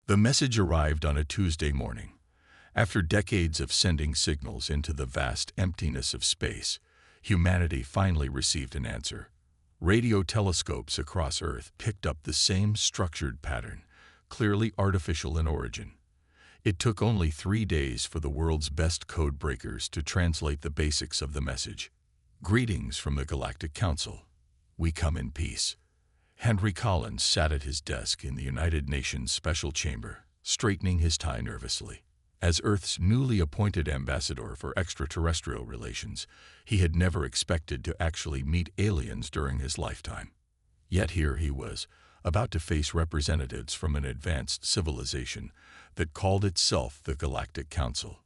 The message arrived on a Tuesday morning. After decades of sending signals into the vast emptiness of space, humanity finally received an answer. Radio telescopes across Earth picked up the same structured pattern, clearly artificial in origin. It took only 3 days for the world's best code breakers to translate the basics of the message. Greetings from the Galactic Council. We come in peace. Henry Collins sat at his desk in the United Nations Special Chamber, straightening his tie nervously. As Earth's newly appointed ambassador for extraterrestrial relations, he had never expected to actually meet aliens during his lifetime. Yet here he was, about to face representatives from an advanced civilization that called itself the Galactic Council.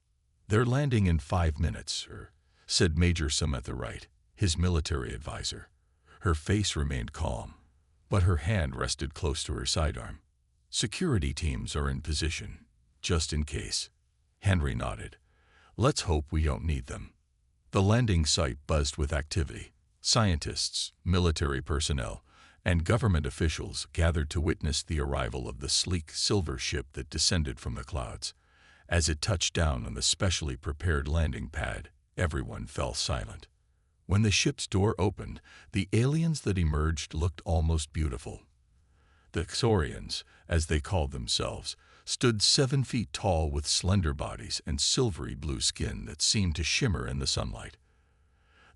"They're landing in 5 minutes, sir," said Major Samantha Wright, his military advisor. Her face remained calm, but her hand rested close to her sidearm. "Security teams are in position, just in case." Henry nodded. "Let's hope we don't need them." The landing site buzzed with activity. Scientists, military personnel, and government officials gathered to witness the arrival of the sleek silver ship that descended from the clouds. As it touched down on the specially prepared landing pad, everyone fell silent. When the ship's door opened, the aliens that emerged looked almost beautiful. The Xorians, as they called themselves, stood 7 feet tall with slender bodies and silvery blue skin that seemed to shimmer in the sunlight.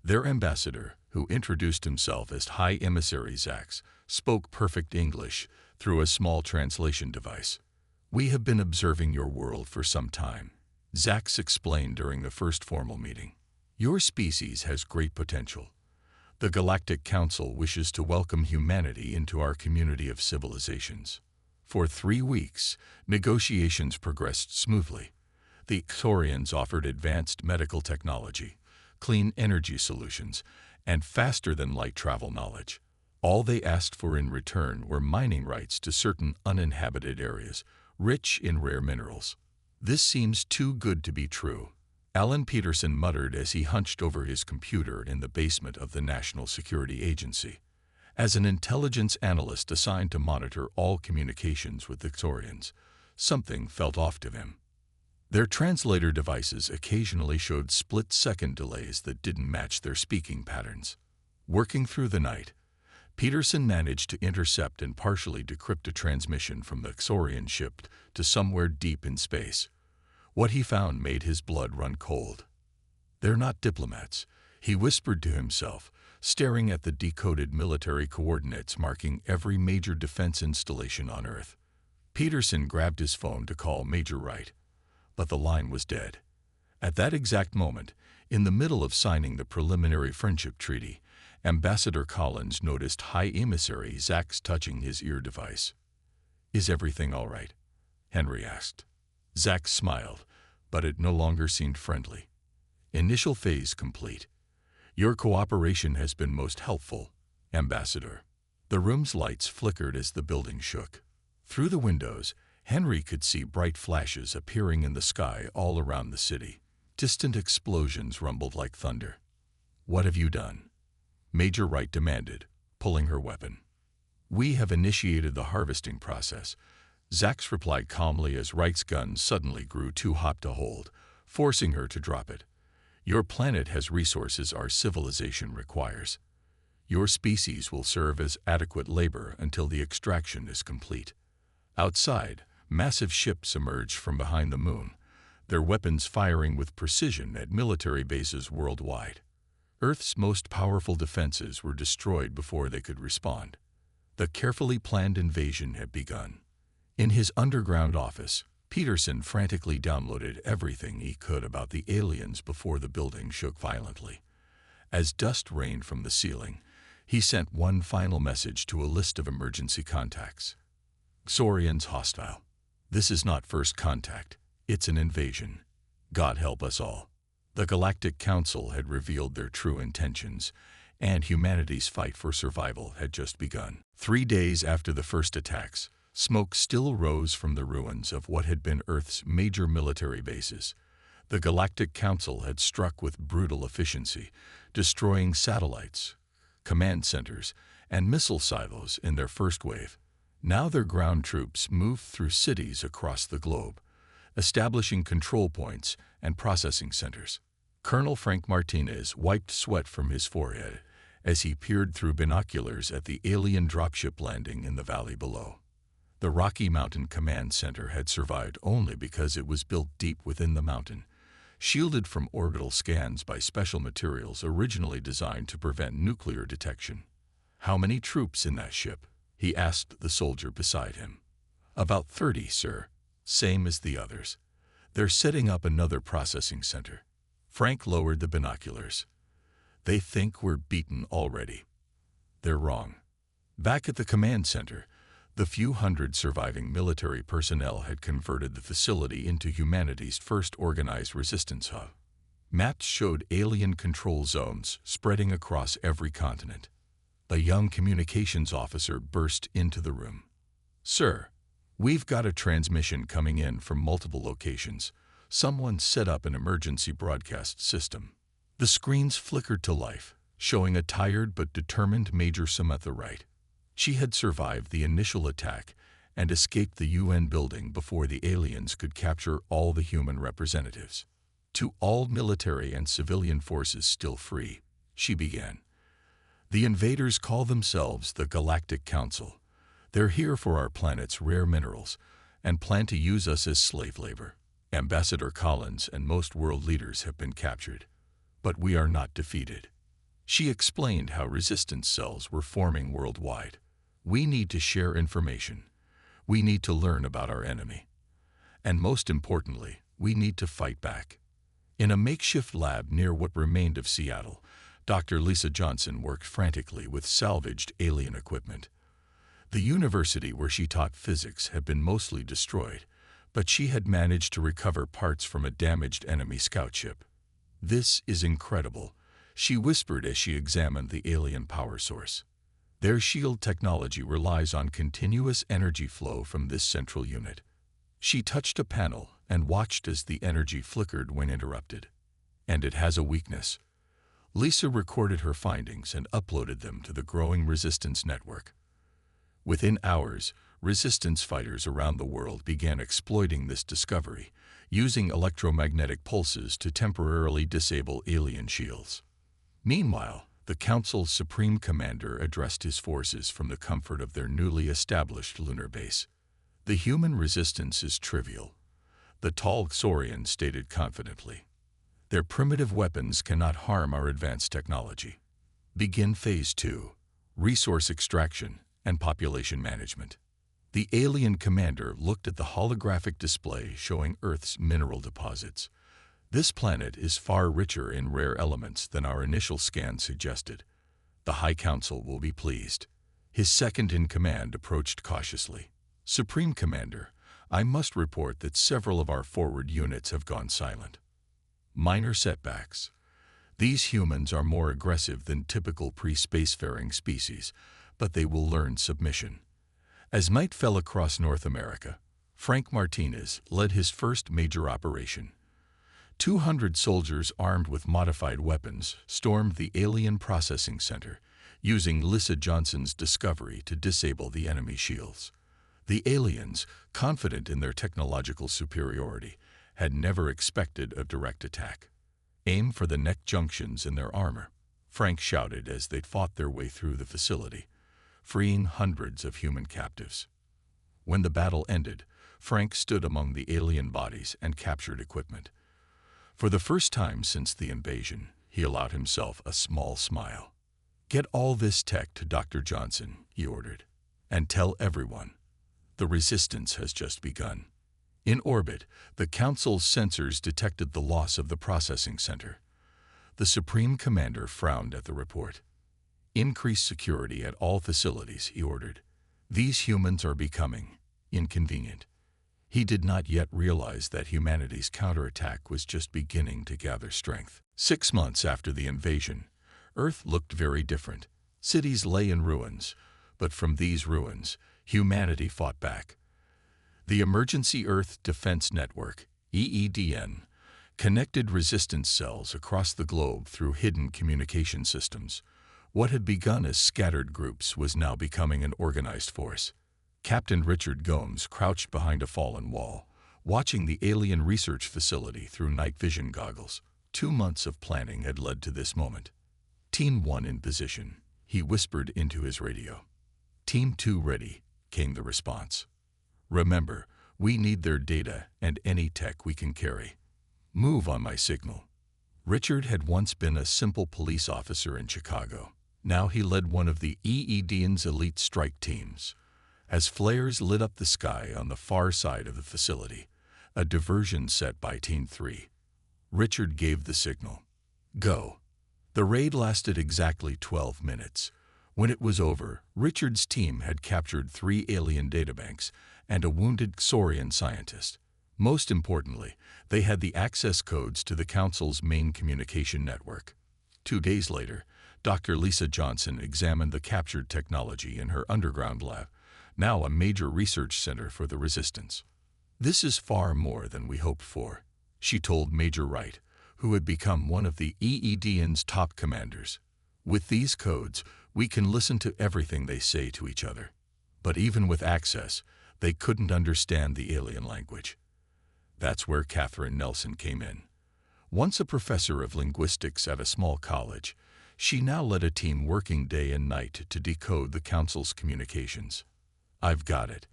Their ambassador, who introduced himself as High Emissary Zax, spoke perfect English through a small translation device. "We have been observing your world for some time," Zax explained during the first formal meeting. "Your species has great potential. The Galactic Council wishes to welcome humanity into our community of civilizations." For 3 weeks, negotiations progressed smoothly. The Xorians offered advanced medical technology, clean energy solutions, and faster-than-light travel knowledge. All they asked for in return were mining rights to certain uninhabited areas, rich in rare minerals. "This seems too good to be true," Alan Peterson muttered as he hunched over his computer in the basement of the National Security Agency. As an intelligence analyst assigned to monitor all communications with the Xorians, something felt off to him. Their translator devices occasionally showed split-second delays that didn't match their speaking patterns. Working through the night, Peterson managed to intercept and partially decrypt a transmission from the Xorian ship to somewhere deep in space. What he found made his blood run cold. "They're not diplomats," he whispered to himself, staring at the decoded military coordinates marking every major defense installation on Earth. Peterson grabbed his phone to call Major Wright, but the line was dead. At that exact moment, in the middle of signing the preliminary friendship treaty, Ambassador Collins noticed High Emissary Zax touching his ear device. "Is everything all right?" Henry asked. Zax smiled, but it no longer seemed friendly. "Initial phase complete. Your cooperation has been most helpful, Ambassador." The room's lights flickered as the building shook. Through the windows, Henry could see bright flashes appearing in the sky all around the city. Distant explosions rumbled like thunder. "What have you done?" Major Wright demanded, pulling her weapon. "We have initiated the harvesting process," Zax replied calmly as Wright's gun suddenly grew too hot to hold, forcing her to drop it. "Your planet has resources our civilization requires. Your species will serve as adequate labor until the extraction is complete." Outside, massive ships emerged from behind the moon, their weapons firing with precision at military bases worldwide. Earth's most powerful defenses were destroyed before they could respond. The carefully planned invasion had begun. In his underground office, Peterson frantically downloaded everything he could about the aliens before the building shook violently. As dust rained from the ceiling, he sent one final message to a list of emergency contacts. "Xorians hostile. This is not first contact. It's an invasion. God help us all." The Galactic Council had revealed their true intentions, and humanity's fight for survival had just begun. 3 days after the first attacks, smoke still rose from the ruins of what had been Earth's major military bases. The Galactic Council had struck with brutal efficiency, destroying satellites, command centers, and missile silos in their first wave. Now their ground troops moved through cities across the globe, establishing control points and processing centers. Colonel Frank Martinez wiped sweat from his forehead as he peered through binoculars at the alien dropship landing in the valley below. The Rocky Mountain Command Center had survived only because it was built deep within the mountain, shielded from orbital scans by special materials originally designed to prevent nuclear detection. "How many troops in that ship?" he asked the soldier beside him. "About 30, sir. Same as the others. They're setting up another processing center." Frank lowered the binoculars. "They think we're beaten already. They're wrong." Back at the command center, the few hundred surviving military personnel had converted the facility into humanity's first organized resistance hub. Maps showed alien control zones spreading across every continent. A young communications officer burst into the room. "Sir, we've got a transmission coming in from multiple locations. Someone set up an emergency broadcast system." The screens flickered to life, showing a tired but determined Major Samantha Wright. She had survived the initial attack and escaped the UN building before the aliens could capture all the human representatives. "To all military and civilian forces still free," she began. "The invaders call themselves the Galactic Council. They're here for our planet's rare minerals and plan to use us as slave labor. Ambassador Collins and most world leaders have been captured, but we are not defeated." She explained how resistance cells were forming worldwide. "We need to share information. We need to learn about our enemy. And most importantly, we need to fight back." In a makeshift lab near what remained of Seattle, Dr. Lisa Johnson worked frantically with salvaged alien equipment. The university where she taught physics had been mostly destroyed, but she had managed to recover parts from a damaged enemy scout ship. "This is incredible," she whispered as she examined the alien power source. "Their shield technology relies on continuous energy flow from this central unit." She touched a panel and watched as the energy flickered when interrupted. "And it has a weakness." Lisa recorded her findings and uploaded them to the growing resistance network. Within hours, resistance fighters around the world began exploiting this discovery, using electromagnetic pulses to temporarily disable alien shields. Meanwhile, the Council's Supreme Commander addressed his forces from the comfort of their newly established lunar base. "The human resistance is trivial," the tall Saurian stated confidently. "Their primitive weapons cannot harm our advanced technology. Begin Phase 2, resource extraction and population management." The alien commander looked at the holographic display showing Earth's mineral deposits. "This planet is far richer in rare elements than our initial scan suggested. The High Council will be pleased." His second-in-command approached cautiously. "Supreme Commander, I must report that several of our forward units have gone silent. Minor setbacks. These humans are more aggressive than typical pre-spacefaring species, but they will learn submission." As night fell across North America, Frank Martinez led his first major operation. 200 soldiers armed with modified weapons stormed the alien processing center, using Lisa Johnson's discovery to disable the enemy shields. The aliens, confident in their technological superiority, had never expected a direct attack. "Aim for the neck junctions in their armor," Frank shouted as they fought their way through the facility, freeing hundreds of human captives. When the battle ended, Frank stood among the alien bodies and captured equipment. For the first time since the invasion, he allowed himself a small smile. "Get all this tech to Dr. Johnson," he ordered, "and tell everyone. The resistance has just begun." In orbit, the Council's sensors detected the loss of the processing center. The Supreme Commander frowned at the report. "Increase security at all facilities," he ordered. "These humans are becoming inconvenient." He did not yet realize that humanity's counterattack was just beginning to gather strength. 6 months after the invasion, Earth looked very different. Cities lay in ruins, but from these ruins, humanity fought back. The Emergency Earth Defense Network, EEDN, connected resistance cells across the globe through hidden communication systems. What had begun as scattered groups was now becoming an organized force. Captain Richard Gomes crouched behind a fallen wall, watching the alien research facility through night vision goggles. 2 months of planning had led to this moment. Team 1 in position, he whispered into his radio. Team 2 ready, came the response. Remember, we need their data and any tech we can carry. Move on my signal. Richard had once been a simple police officer in Chicago. Now he led one of the EEDN's elite strike teams. As flares lit up the sky on the far side of the facility, a diversion set by Team 3, Richard gave the signal. Go. The raid lasted exactly 12 minutes. When it was over, Richard's team had captured 3 alien databanks and a wounded Xorian scientist. Most importantly, they had the access codes to the Council's main communication network. 2 days later, Dr. Lisa Johnson examined the captured technology in her underground lab, now a major research center for the Resistance. This is far more than we hoped for, she told Major Wright, who had become one of the EEDN's top commanders. With these codes, we can listen to everything they say to each other. But even with access, they couldn't understand the alien language. That's where Catherine Nelson came in. Once a professor of linguistics at a small college, she now led a team working day and night to decode the Council's communications. I've got it,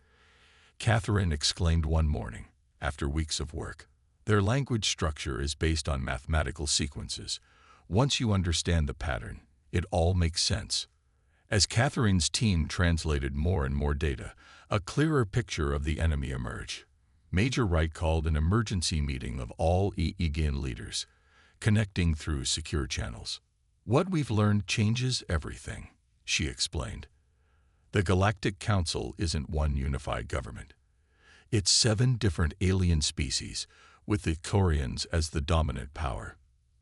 Catherine exclaimed one morning, after weeks of work. Their language structure is based on mathematical sequences. Once you understand the pattern, it all makes sense. As Catherine's team translated more and more data, a clearer picture of the enemy emerged. Major Wright called an emergency meeting of all EEGN leaders, connecting through secure channels. What we've learned changes everything, she explained. The Galactic Council isn't one unified government. It's 7 different alien species, with the Xorians as the dominant power.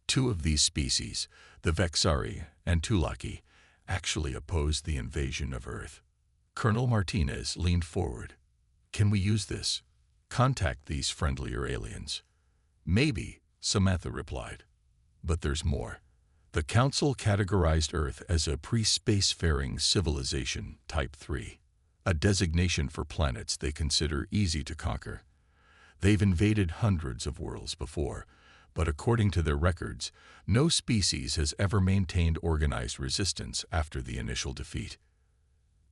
2 of these species, the Vexari and Tulaki, actually opposed the invasion of Earth. Colonel Martinez leaned forward. Can we use this? Contact these friendlier aliens. Maybe, Samantha replied. But there's more. The Council categorized Earth as a pre-spacefaring civilization, Type 3, a designation for planets they consider easy to conquer. They've invaded hundreds of worlds before, but according to their records, no species has ever maintained organized resistance after the initial defeat.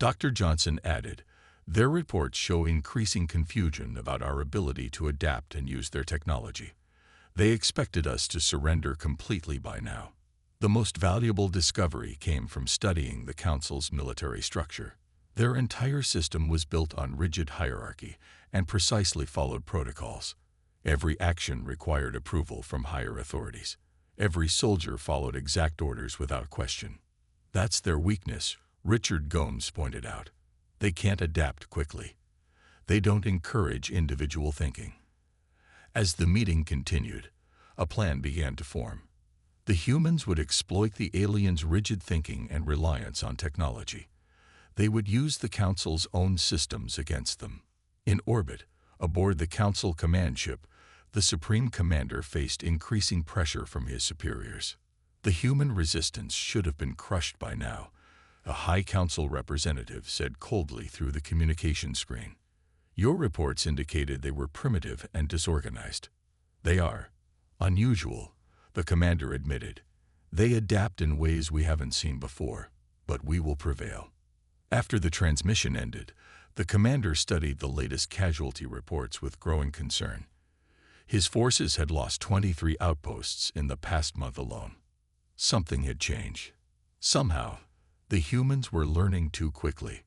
Dr. Johnson added, their reports show increasing confusion about our ability to adapt and use their technology. They expected us to surrender completely by now. The most valuable discovery came from studying the Council's military structure. Their entire system was built on rigid hierarchy and precisely followed protocols. Every action required approval from higher authorities. Every soldier followed exact orders without question. That's their weakness, Richard Gomes pointed out. They can't adapt quickly. They don't encourage individual thinking. As the meeting continued, a plan began to form. The humans would exploit the aliens' rigid thinking and reliance on technology. They would use the Council's own systems against them. In orbit, aboard the Council command ship, the Supreme Commander faced increasing pressure from his superiors. The human resistance should have been crushed by now, a High Council representative said coldly through the communication screen. Your reports indicated they were primitive and disorganized. They are. Unusual, the commander admitted. They adapt in ways we haven't seen before, but we will prevail. After the transmission ended, the commander studied the latest casualty reports with growing concern. His forces had lost 23 outposts in the past month alone. Something had changed. Somehow, the humans were learning too quickly.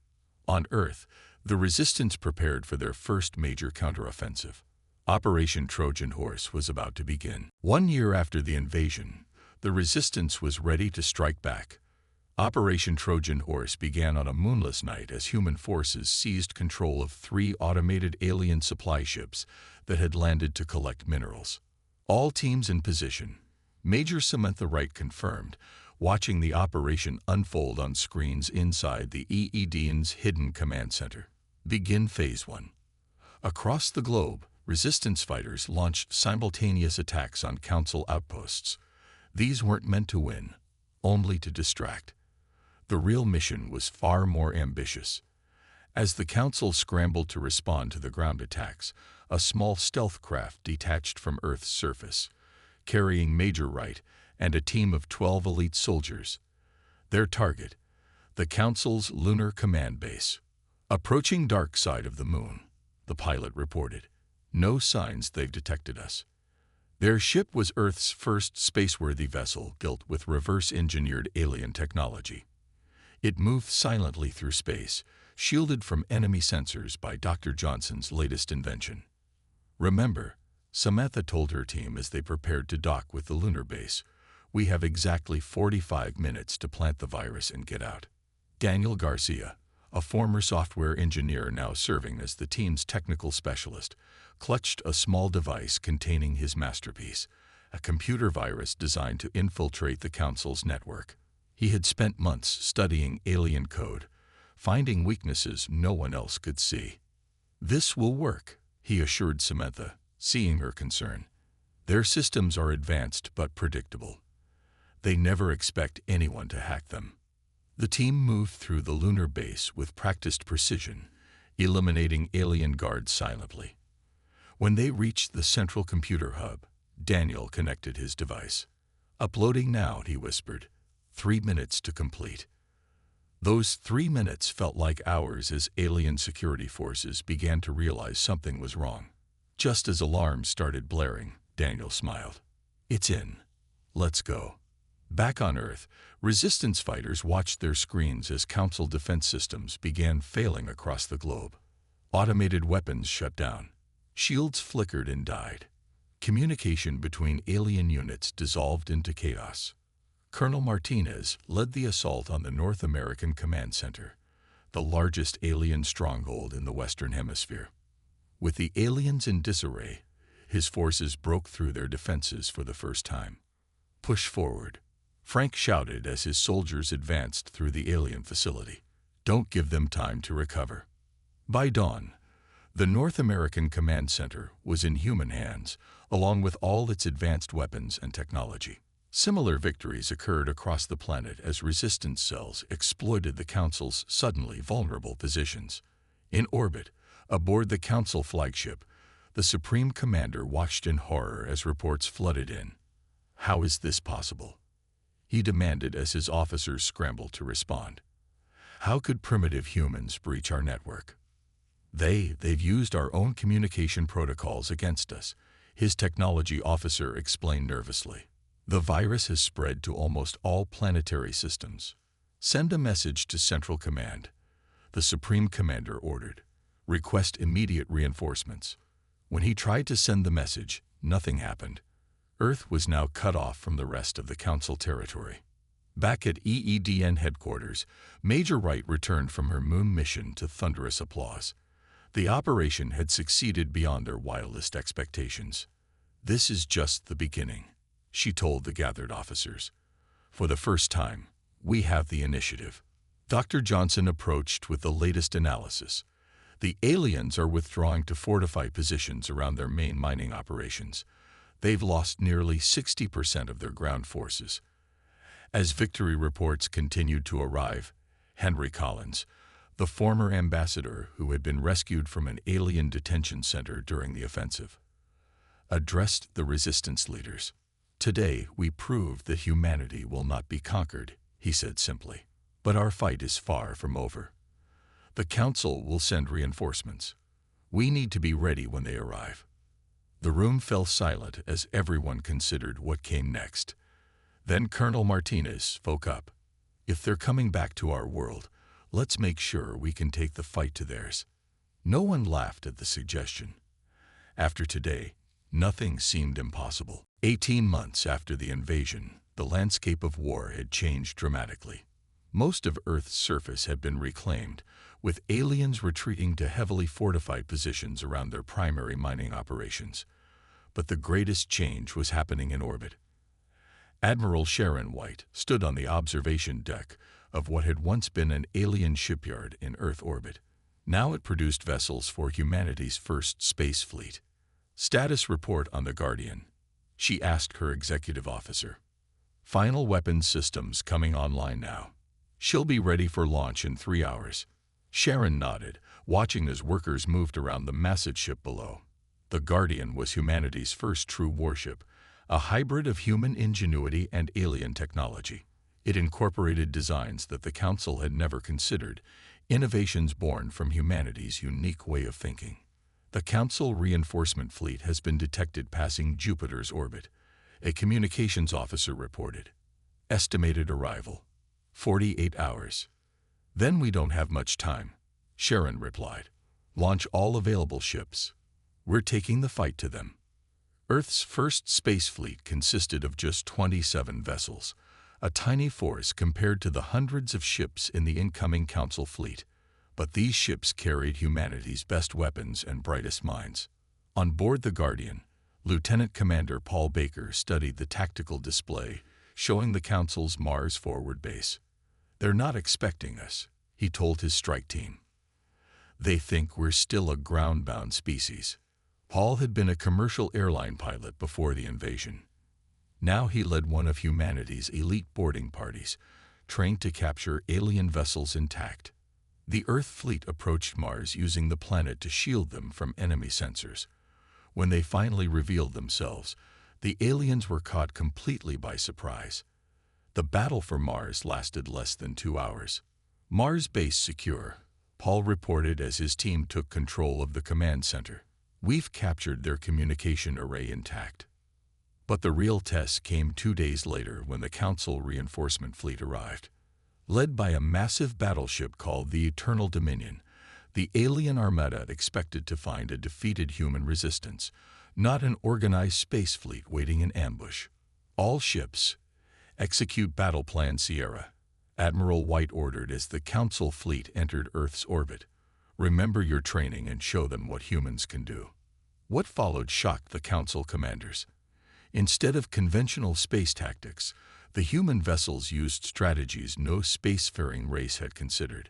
On Earth, the Resistance prepared for their first major counteroffensive. Operation Trojan Horse was about to begin. 1 year after the invasion, the Resistance was ready to strike back. Operation Trojan Horse began on a moonless night as human forces seized control of 3 automated alien supply ships that had landed to collect minerals. All teams in position, Major Samantha Wright confirmed, watching the operation unfold on screens inside the EEDN's hidden command center. Begin Phase 1. Across the globe, Resistance fighters launched simultaneous attacks on Council outposts. These weren't meant to win, only to distract. The real mission was far more ambitious. As the Council scrambled to respond to the ground attacks, a small stealth craft detached from Earth's surface, carrying Major Wright and a team of 12 elite soldiers. Their target, the Council's lunar command base. Approaching dark side of the moon, the pilot reported. No signs they've detected us. Their ship was Earth's first spaceworthy vessel built with reverse-engineered alien technology. It moved silently through space, shielded from enemy sensors by Dr. Johnson's latest invention. Remember, Samantha told her team as they prepared to dock with the lunar base, we have exactly 45 minutes to plant the virus and get out. Daniel Garcia, a former software engineer now serving as the team's technical specialist, clutched a small device containing his masterpiece, a computer virus designed to infiltrate the Council's network. He had spent months studying alien code, finding weaknesses no one else could see. This will work, he assured Samantha, seeing her concern. Their systems are advanced but predictable. They never expect anyone to hack them. The team moved through the lunar base with practiced precision, eliminating alien guards silently. When they reached the central computer hub, Daniel connected his device. Uploading now, he whispered. 3 minutes to complete. Those 3 minutes felt like hours as alien security forces began to realize something was wrong. Just as alarms started blaring, Daniel smiled. It's in. Let's go. Back on Earth, resistance fighters watched their screens as Council defense systems began failing across the globe. Automated weapons shut down. Shields flickered and died. Communication between alien units dissolved into chaos. Colonel Martinez led the assault on the North American Command Center, the largest alien stronghold in the Western Hemisphere. With the aliens in disarray, his forces broke through their defenses for the first time. Push forward, Frank shouted as his soldiers advanced through the alien facility. Don't give them time to recover. By dawn, the North American Command Center was in human hands, along with all its advanced weapons and technology. Similar victories occurred across the planet as resistance cells exploited the Council's suddenly vulnerable positions. In orbit, aboard the Council flagship, the Supreme Commander watched in horror as reports flooded in. How is this possible? He demanded as his officers scrambled to respond. How could primitive humans breach our network? They've used our own communication protocols against us, his technology officer explained nervously. The virus has spread to almost all planetary systems. Send a message to Central Command, the Supreme Commander ordered. Request immediate reinforcements. When he tried to send the message, nothing happened. Earth was now cut off from the rest of the Council territory. Back at EEDN headquarters, Major Wright returned from her moon mission to thunderous applause. The operation had succeeded beyond their wildest expectations. This is just the beginning, she told the gathered officers. For the first time, we have the initiative. Dr. Johnson approached with the latest analysis. The aliens are withdrawing to fortify positions around their main mining operations. They've lost nearly 60% of their ground forces. As victory reports continued to arrive, Henry Collins, the former ambassador who had been rescued from an alien detention center during the offensive, addressed the resistance leaders. Today, we proved that humanity will not be conquered, he said simply. But our fight is far from over. The Council will send reinforcements. We need to be ready when they arrive. The room fell silent as everyone considered what came next. Then Colonel Martinez spoke up. If they're coming back to our world, let's make sure we can take the fight to theirs. No one laughed at the suggestion. After today, nothing seemed impossible. 18 months after the invasion, the landscape of war had changed dramatically. Most of Earth's surface had been reclaimed, with aliens retreating to heavily fortified positions around their primary mining operations. But the greatest change was happening in orbit. Admiral Sharon White stood on the observation deck of what had once been an alien shipyard in Earth orbit. Now it produced vessels for humanity's first space fleet. Status report on the Guardian, she asked her executive officer. Final weapons systems coming online now. She'll be ready for launch in 3 hours. Sharon nodded, watching as workers moved around the massive ship below. The Guardian was humanity's first true warship, a hybrid of human ingenuity and alien technology. It incorporated designs that the Council had never considered, innovations born from humanity's unique way of thinking. The Council reinforcement fleet has been detected passing Jupiter's orbit, a communications officer reported. Estimated arrival: 48 hours. Then we don't have much time, Sharon replied. Launch all available ships. We're taking the fight to them. Earth's first space fleet consisted of just 27 vessels, a tiny force compared to the hundreds of ships in the incoming Council fleet. But these ships carried humanity's best weapons and brightest minds. On board the Guardian, Lieutenant Commander Paul Baker studied the tactical display, showing the Council's Mars forward base. They're not expecting us, he told his strike team. They think we're still a ground-bound species. Paul had been a commercial airline pilot before the invasion. Now he led one of humanity's elite boarding parties, trained to capture alien vessels intact. The Earth fleet approached Mars using the planet to shield them from enemy sensors. When they finally revealed themselves, the aliens were caught completely by surprise. The battle for Mars lasted less than 2 hours. Mars base secure, Paul reported as his team took control of the command center. We've captured their communication array intact. But the real test came 2 days later when the Council reinforcement fleet arrived. Led by a massive battleship called the Eternal Dominion, the alien armada expected to find a defeated human resistance, not an organized space fleet waiting in ambush. All ships, execute Battle Plan Sierra, Admiral White ordered as the Council fleet entered Earth's orbit. Remember your training and show them what humans can do. What followed shocked the Council commanders. Instead of conventional space tactics, the human vessels used strategies no spacefaring race had considered.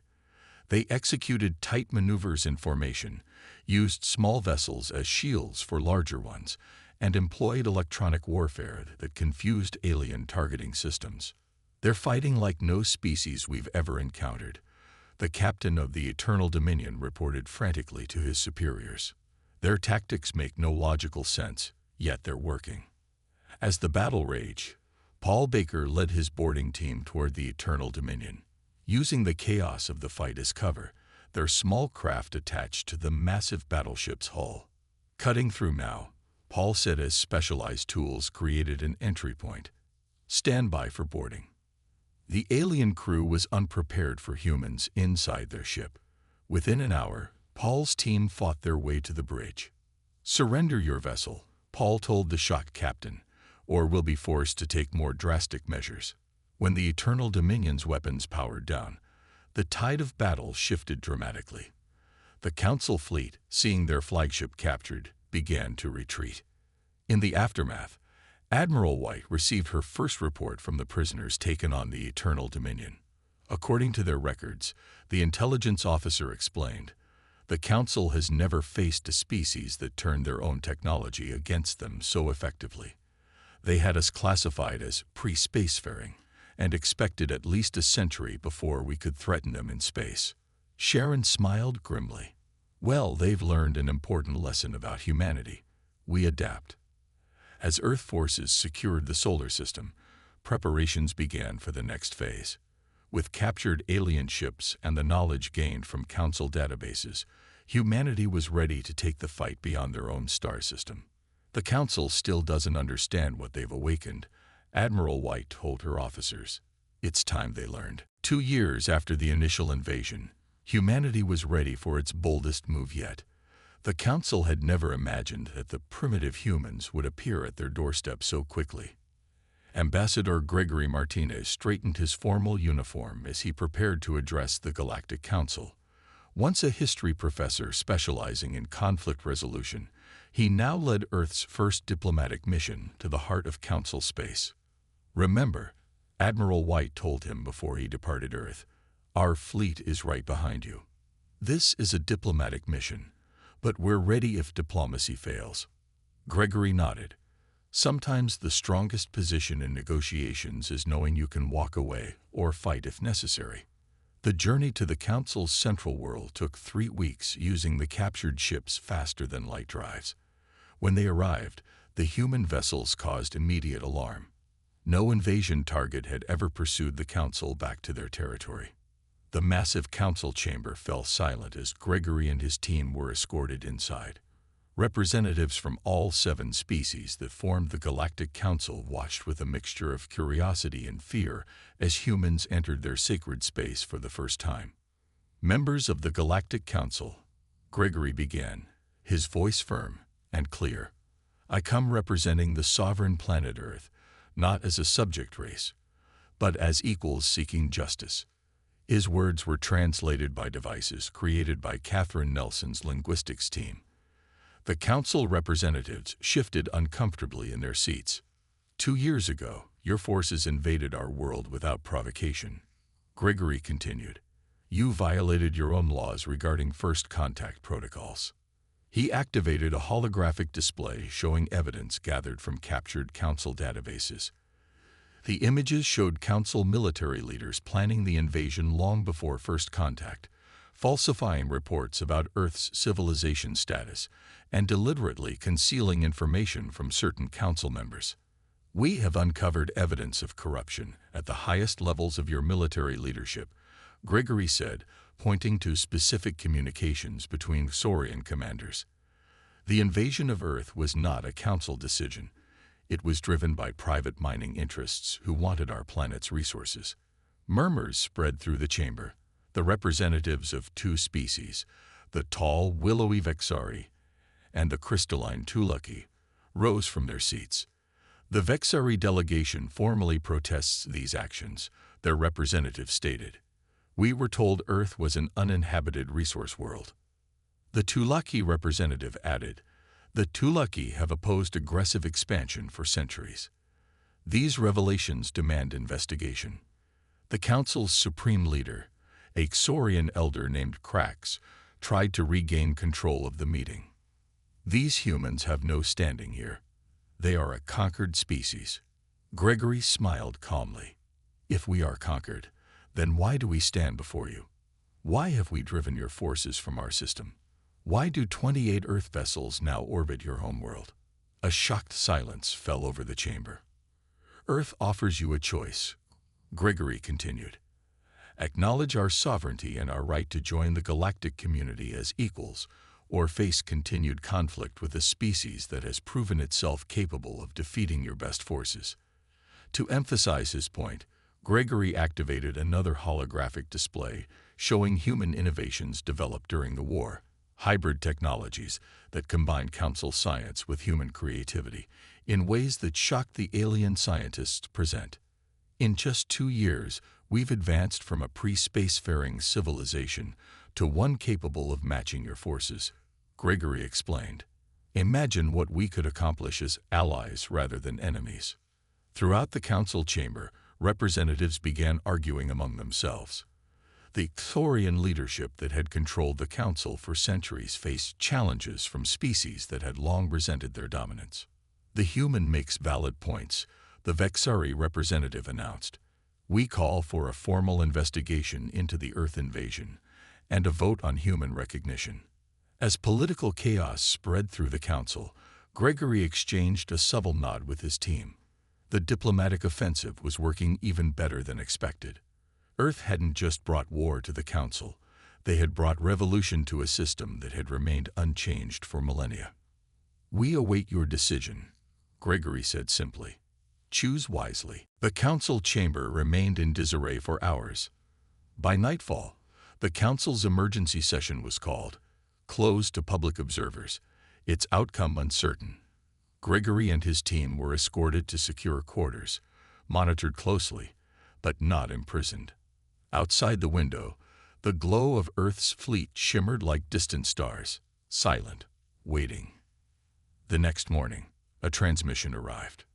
They executed tight maneuvers in formation, used small vessels as shields for larger ones, and employed electronic warfare that confused alien targeting systems. They're fighting like no species we've ever encountered, the captain of the Eternal Dominion reported frantically to his superiors. Their tactics make no logical sense, yet they're working. As the battle raged, Paul Baker led his boarding team toward the Eternal Dominion. Using the chaos of the fight as cover, their small craft attached to the massive battleship's hull. Cutting through now, Paul said as specialized tools created an entry point. Stand by for boarding. The alien crew was unprepared for humans inside their ship. Within an hour, Paul's team fought their way to the bridge. Surrender your vessel, Paul told the shocked captain, or we'll be forced to take more drastic measures. When the Eternal Dominion's weapons powered down, the tide of battle shifted dramatically. The Council fleet, seeing their flagship captured, began to retreat. In the aftermath, Admiral White received her first report from the prisoners taken on the Eternal Dominion. According to their records, the intelligence officer explained, the Council has never faced a species that turned their own technology against them so effectively. They had us classified as pre-spacefaring and expected at least a century before we could threaten them in space. Sharon smiled grimly. Well, they've learned an important lesson about humanity. We adapt. As Earth forces secured the solar system, preparations began for the next phase. With captured alien ships and the knowledge gained from Council databases, humanity was ready to take the fight beyond their own star system. The Council still doesn't understand what they've awakened, Admiral White told her officers. It's time they learned. 2 years after the initial invasion, humanity was ready for its boldest move yet. The Council had never imagined that the primitive humans would appear at their doorstep so quickly. Ambassador Gregory Martinez straightened his formal uniform as he prepared to address the Galactic Council. Once a history professor specializing in conflict resolution, he now led Earth's first diplomatic mission to the heart of Council space. Remember, Admiral White told him before he departed Earth, our fleet is right behind you. This is a diplomatic mission, but we're ready if diplomacy fails. Gregory nodded. Sometimes the strongest position in negotiations is knowing you can walk away or fight if necessary. The journey to the Council's central world took 3 weeks using the captured ships faster than light drives. When they arrived, the human vessels caused immediate alarm. No invasion target had ever pursued the Council back to their territory. The massive Council chamber fell silent as Gregory and his team were escorted inside. Representatives from all 7 species that formed the Galactic Council watched with a mixture of curiosity and fear as humans entered their sacred space for the first time. Members of the Galactic Council, Gregory began, his voice firm and clear. I come representing the sovereign planet Earth, not as a subject race, but as equals seeking justice. His words were translated by devices created by Catherine Nelson's linguistics team. The Council representatives shifted uncomfortably in their seats. 2 years ago, your forces invaded our world without provocation. Gregory continued. You violated your own laws regarding first contact protocols. He activated a holographic display showing evidence gathered from captured Council databases. The images showed Council military leaders planning the invasion long before first contact, falsifying reports about Earth's civilization status, and deliberately concealing information from certain Council members. We have uncovered evidence of corruption at the highest levels of your military leadership, Gregory said, pointing to specific communications between Saurian commanders. The invasion of Earth was not a Council decision. It was driven by private mining interests who wanted our planet's resources. Murmurs spread through the chamber. The representatives of 2 species, the tall, willowy Vexari and the crystalline Tulaki, rose from their seats. The Vexari delegation formally protests these actions, their representative stated. We were told Earth was an uninhabited resource world. The Tulaki representative added, the Tulaki have opposed aggressive expansion for centuries. These revelations demand investigation. The Council's supreme leader, a Xorian elder named Krax, tried to regain control of the meeting. These humans have no standing here. They are a conquered species. Gregory smiled calmly. If we are conquered, then why do we stand before you? Why have we driven your forces from our system? Why do 28 Earth vessels now orbit your homeworld? A shocked silence fell over the chamber. Earth offers you a choice, Gregory continued. Acknowledge our sovereignty and our right to join the galactic community as equals, or face continued conflict with a species that has proven itself capable of defeating your best forces. To emphasize his point, Gregory activated another holographic display showing human innovations developed during the war, hybrid technologies that combine Council science with human creativity in ways that shock the alien scientists present. In just 2 years, we've advanced from a pre-spacefaring civilization to one capable of matching your forces, Gregory explained. Imagine what we could accomplish as allies rather than enemies. Throughout the Council chamber, representatives began arguing among themselves. The Xorian leadership that had controlled the Council for centuries faced challenges from species that had long resented their dominance. The human makes valid points, the Vexari representative announced. We call for a formal investigation into the Earth invasion and a vote on human recognition. As political chaos spread through the Council, Gregory exchanged a subtle nod with his team. The diplomatic offensive was working even better than expected. Earth hadn't just brought war to the Council, they had brought revolution to a system that had remained unchanged for millennia. We await your decision, Gregory said simply. Choose wisely. The Council chamber remained in disarray for hours. By nightfall, the Council's emergency session was called, closed to public observers, its outcome uncertain. Gregory and his team were escorted to secure quarters, monitored closely, but not imprisoned. Outside the window, the glow of Earth's fleet shimmered like distant stars, silent, waiting. The next morning, a transmission arrived.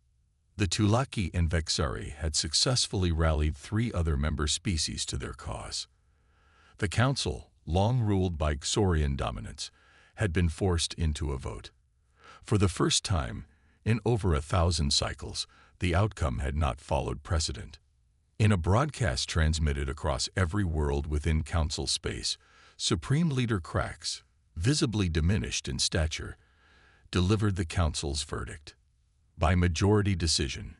The Tulaki and Vexari had successfully rallied 3 other member species to their cause. The Council, long ruled by Xorian dominance, had been forced into a vote. For the first time, in over 1,000 cycles, the outcome had not followed precedent. In a broadcast transmitted across every world within Council space, Supreme Leader Krax, visibly diminished in stature, delivered the Council's verdict. By majority decision,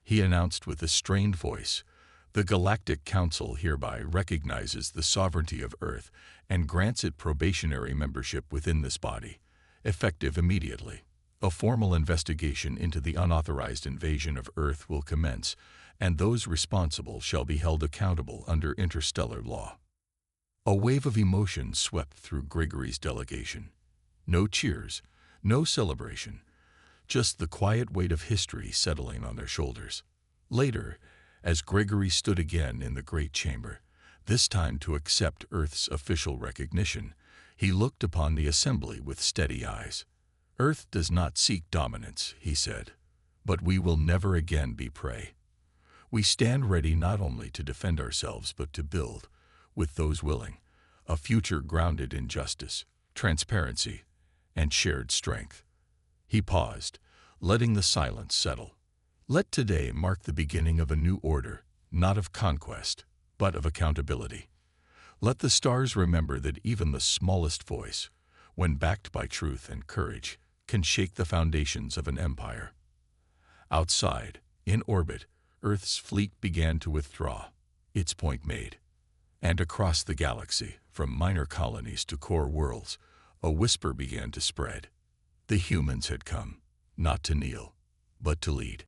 he announced with a strained voice, "The Galactic Council hereby recognizes the sovereignty of Earth and grants it probationary membership within this body, effective immediately. A formal investigation into the unauthorized invasion of Earth will commence, and those responsible shall be held accountable under interstellar law." A wave of emotion swept through Grigory's delegation. No cheers, no celebration, just the quiet weight of history settling on their shoulders. Later, as Grigory stood again in the Great Chamber, this time to accept Earth's official recognition, he looked upon the assembly with steady eyes. "Earth does not seek dominance," he said, "but we will never again be prey. We stand ready not only to defend ourselves but to build, with those willing, a future grounded in justice, transparency, and shared strength." He paused, letting the silence settle. Let today mark the beginning of a new order, not of conquest, but of accountability. Let the stars remember that even the smallest voice, when backed by truth and courage, can shake the foundations of an empire. Outside, in orbit, Earth's fleet began to withdraw, its point made. And across the galaxy, from minor colonies to core worlds, a whisper began to spread. The humans had come, not to kneel, but to lead.